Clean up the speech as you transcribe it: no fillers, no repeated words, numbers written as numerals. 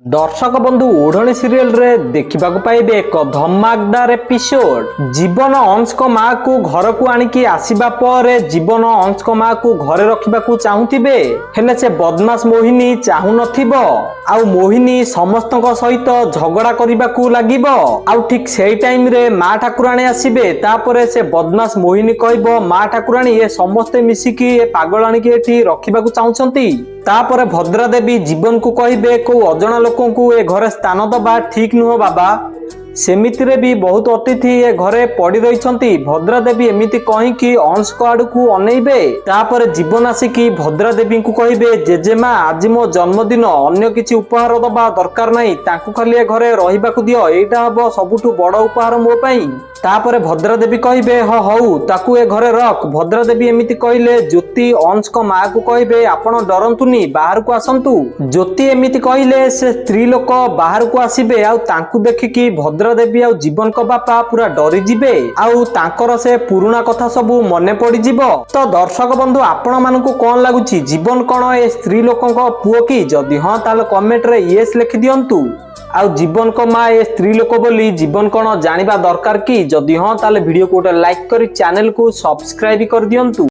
दर्शक बंधु ओढ़णी सीरियल रे देखा पाइबे एक धमाकदार एपिसोड। जीवन अंश को माँ को घर को आनिकी आसीबा परे जीवन अंश को माँ को घरे रखा चाहूथिबे हेले से बदमाश मोहिनी चाहू नथिबो आउ मोहिनी समस्तक सहित झगड़ा करने को लागिबो आउ ठीक सेई टाइम रे माँ ठाकुराणी आसीबे तापरे से बदमाश मोहिनी कहबो माँ ठाकुराणी ये समस्ते मिसिकी ए पागलाणी की एठी रखिबा को चाहुचंती। तापरे भद्रा देवी जीवन को कहबे को अजणा लोकों को ए घरे स्थान दबा ठीक नुह बाबा सेमितिरे भी बहुत अतिथि ए घरे पड़ी रही। भद्रा देवी एमिति कहीकि अंश को आड़ को अनेबे तापरे जीवन आसिकी भद्रा देवी को कहबे जेजेमा आज मो जन्मदिन अन्य किछि उपहार दबा दरकार नहीं तांको खाली ए घरे रहिबाकु दियो एटा हबो सबुठु बड़ उपहार मो पई। तापरे भद्रा देवी कहबे हऊ ताकू ए घरे रख। भद्रा देवी एमिति कहले ज्योति अंश को माँ को कहबे आपण डरंतुनी बाहर को आसंतु। ज्योति एमिति कहले से स्त्री लोक बाहर को आसीबे आउ तांकू देखिकी भद्रा देवी आउ जीवन को बापा पूरा डरी जिबे आउ तांकर से पुराना कथा सबू मने पड़ी जिवो। तो दर्शक बंधु आपण मानकू कोन लागुची जीवन कोन ए स्त्री लोकंक पुओ की जदि हां ताले कमेंट रे यस लिखि दियंतु। आउ जीवन को माँ ए स्त्री लोक बोली जीवन कोन जानिबा दरकार की जदि हां ताले वीडियो को लाइक करी चैनल को सब्सक्राइब कर दियंतु।